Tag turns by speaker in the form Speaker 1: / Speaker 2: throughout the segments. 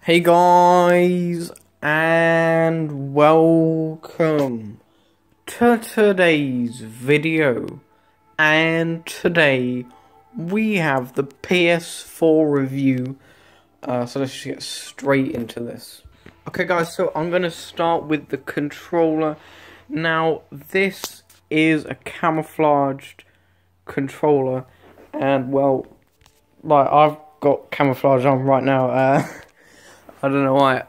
Speaker 1: Hey guys, and welcome to today's video. And today we have the PS4 review. So let's just get straight into this. Okay guys, so I'm going to start with the controller. Now this is a camouflaged controller, and well, like I've got camouflage on right now. I don't know why.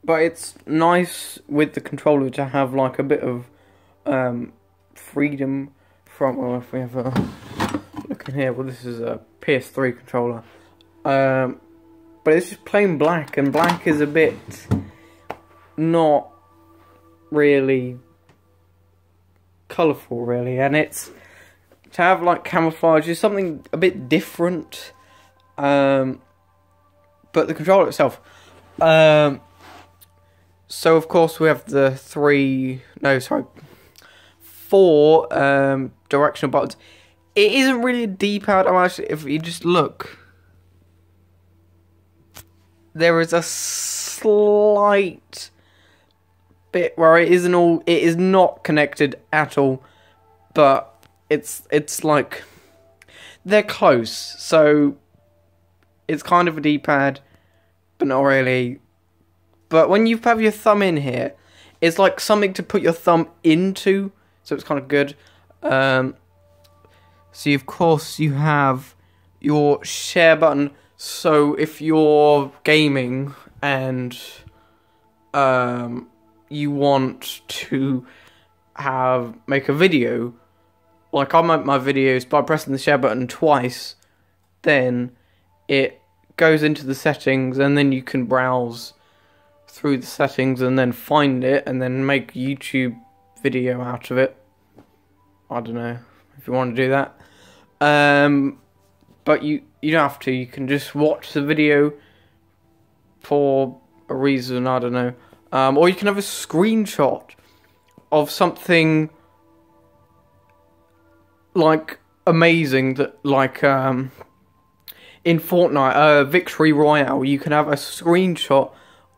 Speaker 1: But it's nice with the controller to have like a bit of freedom from. Well, if we have a look in here, well, this is a PS3 controller. But it's just plain black, and black is a bit not really colourful, really, and it's to have like camouflage is something a bit different. But the controller itself, so of course we have the four directional buttons. It isn't really a D-pad. Actually, if you just look, there is a slight bit where it is not connected at all, but it's like they're close, so it's kind of a D-pad, but not really. But when you have your thumb in here, it's like something to put your thumb into, so it's kind of good. So of course you have your share button, so if you're gaming and you want to make a video, like I make my videos by pressing the share button twice, then it goes into the settings, and then you can browse through the settings and then find it and then make a YouTube video out of it. I don't know if you want to do that. But you don't have to. You can just watch the video for a reason, I don't know. Or you can have a screenshot of something like amazing that in Fortnite, Victory Royale, you can have a screenshot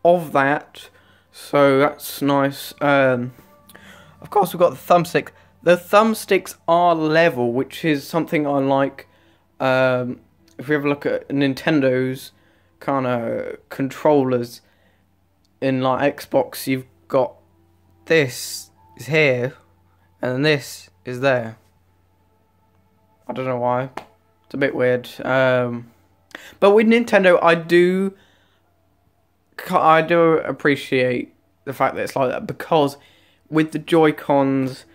Speaker 1: of that, so that's nice. Of course, we've got the thumbstick. The thumbsticks are level, which is something I like. If we have a look at Nintendo's kind of controllers in like Xbox, you've got this is here, and then this is there. I don't know why. It's a bit weird. But with Nintendo, I do appreciate the fact that it's like that, because with the Joy-Cons,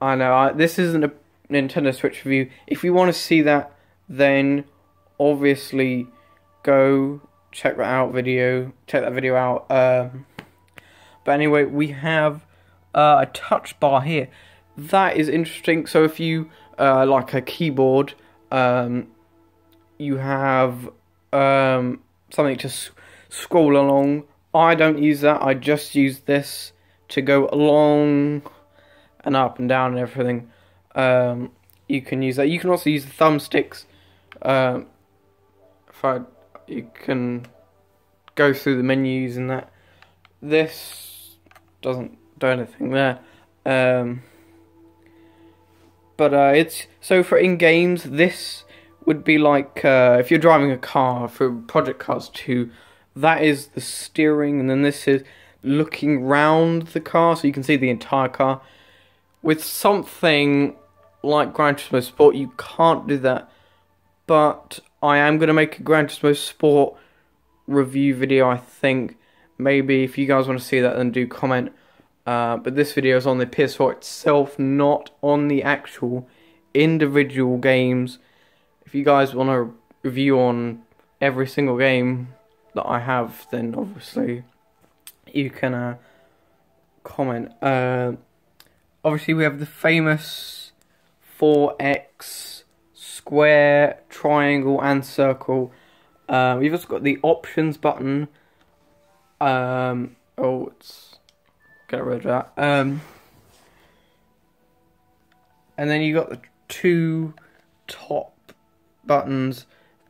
Speaker 1: I know this isn't a Nintendo Switch review. If you want to see that, then obviously go check that video out. But anyway, we have a touch bar here. That is interesting. So if you like a keyboard, you have something to scroll along. I don't use that. I just use this to go along and up and down and everything. You can use that. You can also use the thumbsticks. You can go through the menus and that. This doesn't do anything there. But it's so for in games, this would be like if you're driving a car for Project Cars 2, that is the steering, and then this is looking round the car, so you can see the entire car. With something like Gran Turismo Sport, you can't do that, but I am going to make a Gran Turismo Sport review video, I think. Maybe if you guys want to see that, then do comment. But this video is on the PS4 itself, not on the actual individual games. If you guys want a review on every single game that I have, then obviously you can comment. Obviously we have the famous 4X, square, triangle and circle. We've also got the options button. It's get rid of that. And then you got the two top buttons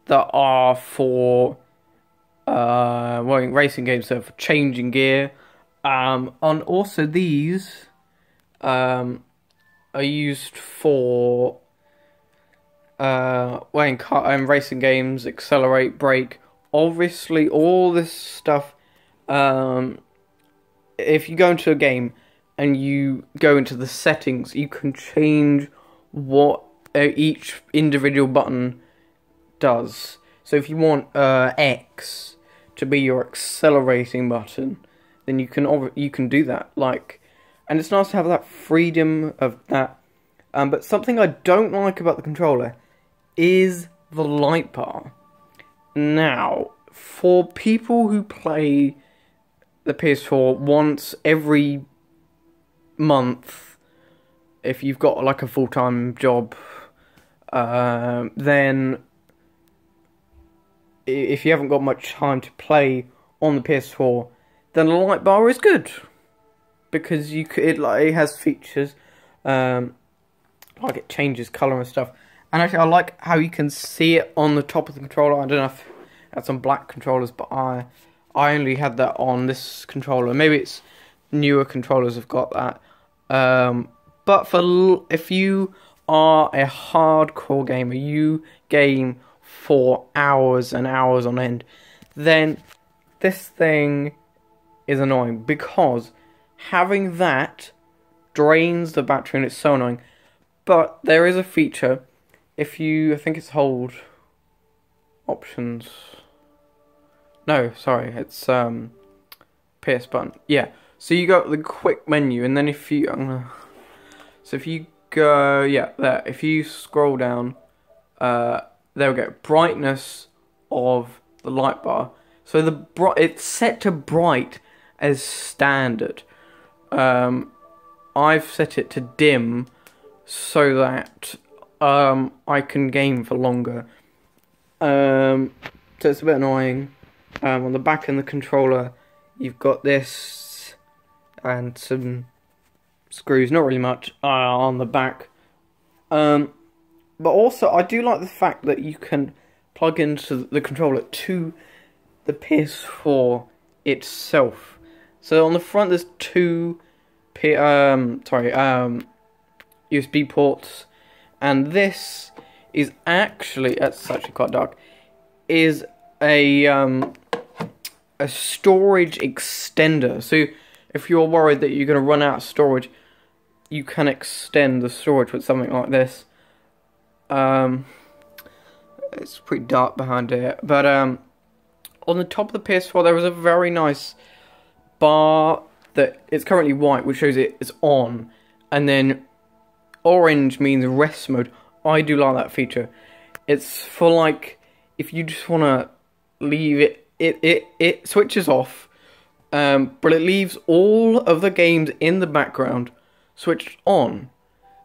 Speaker 1: that are for well, racing games, so for changing gear. And also these are used for in racing games, accelerate, brake. Obviously, all this stuff. If you go into a game and you go into the settings, you can change what each individual button does. So if you want X to be your accelerating button, then you can do that. And it's nice to have that freedom of that. But something I don't like about the controller is the light bar. Now, for people who play the PS4 once every month, if you've got like a full-time job, then if you haven't got much time to play on the PS4, then the light bar is good because it has features, like it changes color and stuff. And actually, I like how you can see it on the top of the controller. I don't know if that's on black controllers, but I only had that on this controller. Maybe it's newer controllers have got that. But if you are a hardcore gamer, you game for hours and hours on end, then this thing is annoying because having that drains the battery and it's so annoying. But there is a feature. I think it's hold options. No, sorry, it's PS button. Yeah, so you got the quick menu, and then if you go, there. If you scroll down, there we go. Brightness of the light bar. So it's set to bright as standard. I've set it to dim so that I can game for longer. So it's a bit annoying. On the back of the controller, you've got this and some screws, not really much, on the back. But also, I do like the fact that you can plug into the controller to the PS4 itself. So on the front, there's two USB ports, and this is actually, it's actually quite dark, is a storage extender. So if you're worried that you're going to run out of storage, you can extend the storage with something like this. It's pretty dark behind here, but on the top of the PS4 there was a very nice bar that it's currently white, which shows it is on, and then orange means rest mode. I do like that feature. It's for like if you just want to leave it. It switches off, but it leaves all of the games in the background switched on.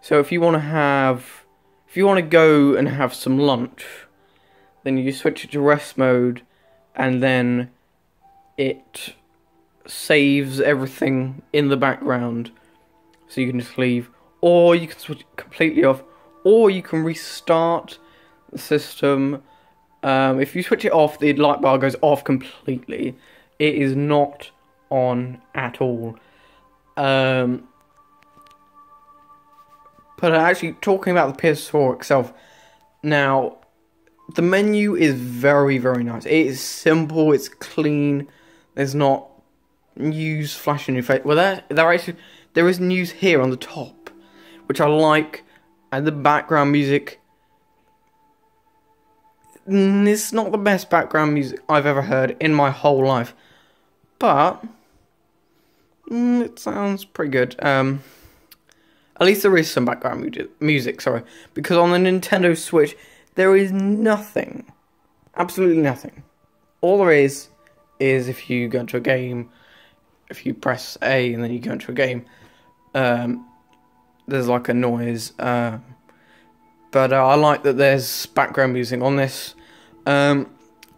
Speaker 1: So if you want to go and have some lunch, then you switch it to rest mode, and then it saves everything in the background, so you can just leave, or you can switch it completely off, or you can restart the system. If you switch it off, the light bar goes off completely. It is not on at all. But actually, talking about the PS4 itself, now, the menu is very, very nice. It is simple, it's clean, there's not news flashing in your face. Well, there is news here on the top, which I like, and the background music. It's not the best background music I've ever heard in my whole life, but it sounds pretty good. At least there is some background music, sorry, because on the Nintendo Switch there is nothing, absolutely nothing. All there is if you go into a game, if you press A and then you go into a game, there's like a noise. But I like that there's background music on this. But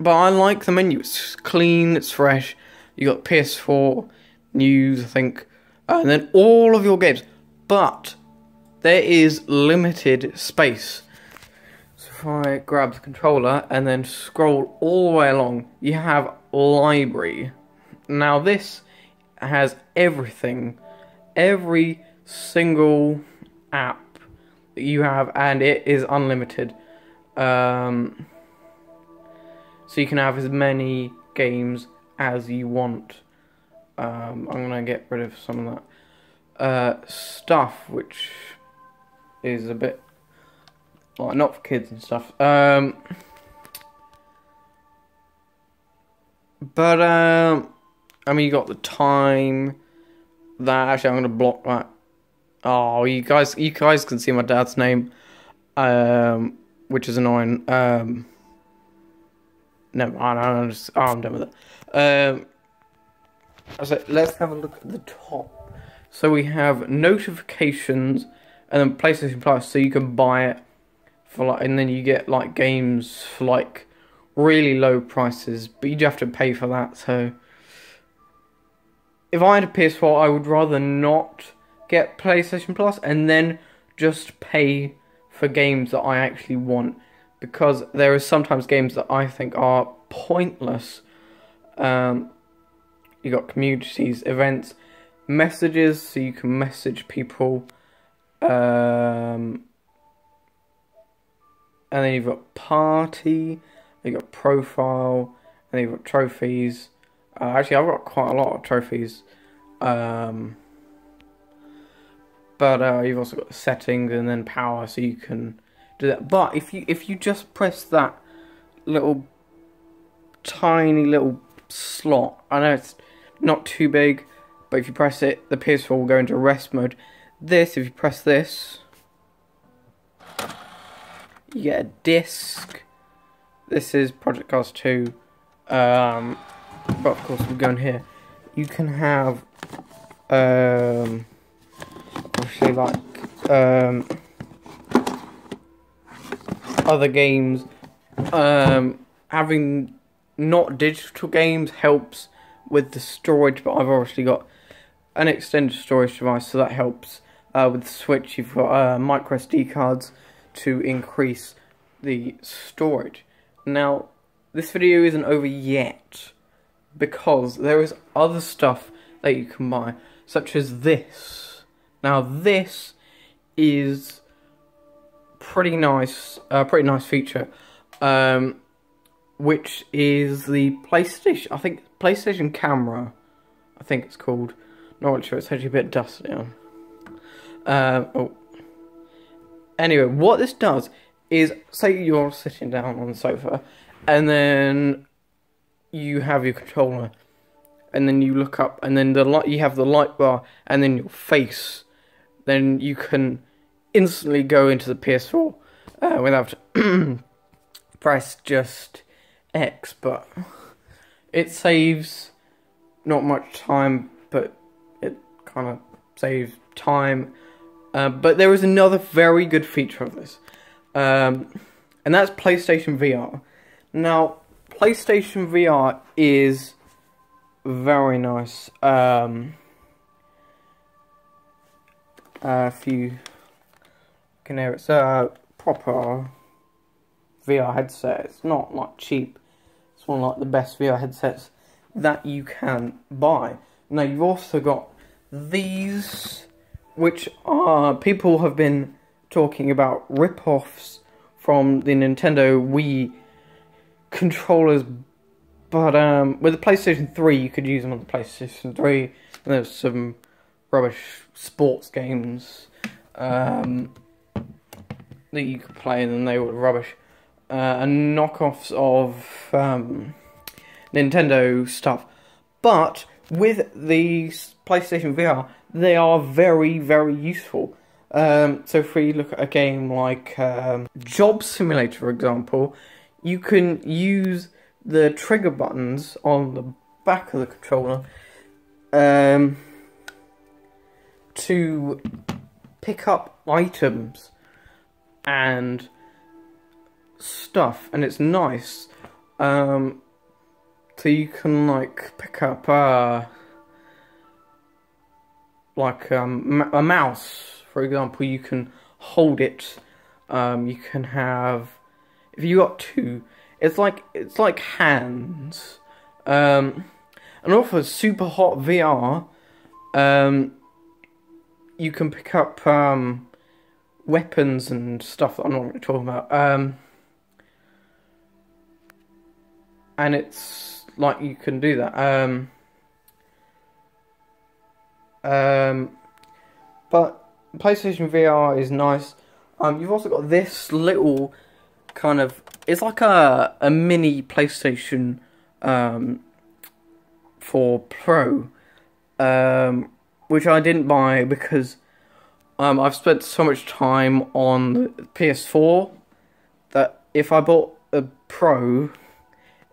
Speaker 1: I like the menu. It's clean, it's fresh. You got PS4 news, I think, and then all of your games. But there is limited space. So if I grab the controller and then scroll all the way along, you have library. Now this has everything, every single app that you have, and it is unlimited. So you can have as many games as you want. I'm gonna get rid of some of that stuff, which is a bit like not for kids and stuff. But I mean, you got the time. That actually, I'm gonna block that. Oh, you guys can see my dad's name, which is annoying. Never mind. I'm done with it. So let's have a look at the top. So we have notifications, and then PlayStation Plus. So you can buy it for like, and then you get like games for like really low prices, but you do have to pay for that. So if I had a PS4, I would rather not get PlayStation Plus and then just pay for games that I actually want, because there are sometimes games that I think are pointless. You got communities, events, messages, so you can message people, and then you've got party, you've got profile, and then you've got trophies. Actually, I've got quite a lot of trophies. But you've also got settings and then power, so you can do that. But if you just press that little tiny little slot, I know it's not too big, but if you press it, the PS4 will go into rest mode. This, if you press this, you get a disc. This is Project Cars 2. But of course, we're going here. You can have obviously like other games. Having not digital games helps with the storage, but I've obviously got an extended storage device, so that helps. With the Switch, you've got micro SD cards to increase the storage. Now, this video isn't over yet, because there is other stuff that you can buy, such as this. Now, this is pretty nice feature, which is the PlayStation. I think PlayStation camera. I think it's called. Not really sure. It's actually a bit dusty on. Anyway, what this does is, say you're sitting down on the sofa, and then you have your controller, and then you look up, and then you have the light bar, and then your face. Then you can instantly go into the PS4 without press just X. But it saves not much time, but it kind of saves time. But there is another very good feature of this, and that's PlayStation VR. Now, PlayStation VR is very nice. If you can hear, it's a proper VR headset. It's not like cheap. It's one of like the best VR headsets that you can buy. Now, you've also got these, which are, people have been talking about rip-offs from the Nintendo Wii controllers, but with the PlayStation 3 you could use them on the PlayStation 3, and there's some rubbish sports games that you could play, and then they were rubbish, and knockoffs of Nintendo stuff. But with the PlayStation VR, they are very, very useful. So if we look at a game like Job Simulator, for example, you can use the trigger buttons on the back of the controller to pick up items and stuff, and it's nice. So you can like pick up like a mouse, for example. You can hold it. You can have if you got two, it's like hands. And also super hot VR. You can pick up weapons and stuff that I'm not really talking about. And it's like you can do that. But PlayStation VR is nice. You've also got this little kind of, it's like a mini PlayStation 4 Pro, which I didn't buy because I've spent so much time on the PS4 that if I bought a Pro,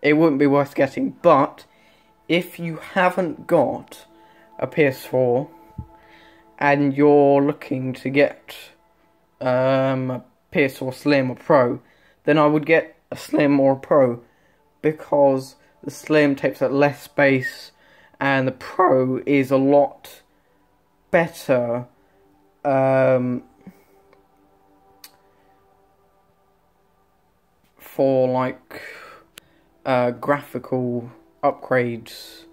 Speaker 1: it wouldn't be worth getting. But if you haven't got a PS4 and you're looking to get a PS4 Slim or Pro, then I would get a Slim or a Pro, because the Slim takes up less space and the Pro is a lot better for like graphical upgrades.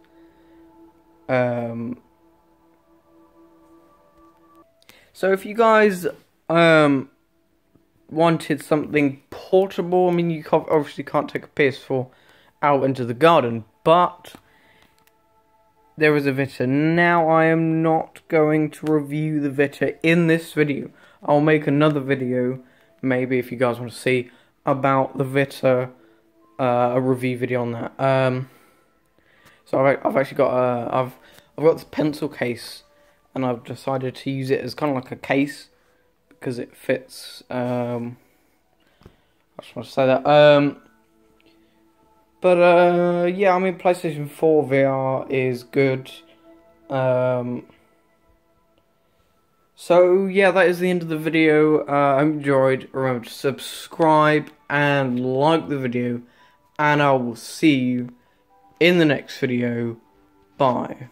Speaker 1: So if you guys wanted something portable, I mean, you obviously can't take a PS4 out into the garden, but there is a Vita. Now, I am not going to review the Vita in this video. I'll make another video, maybe if you guys want to see, about the Vita, a review video on that. So I've actually got I've got this pencil case, and I've decided to use it as kind of like a case because it fits. I just want to say that. But yeah, I mean, PlayStation 4 VR is good. So yeah, that is the end of the video. I hope you enjoyed. Remember to subscribe and like the video, and I will see you in the next video. Bye.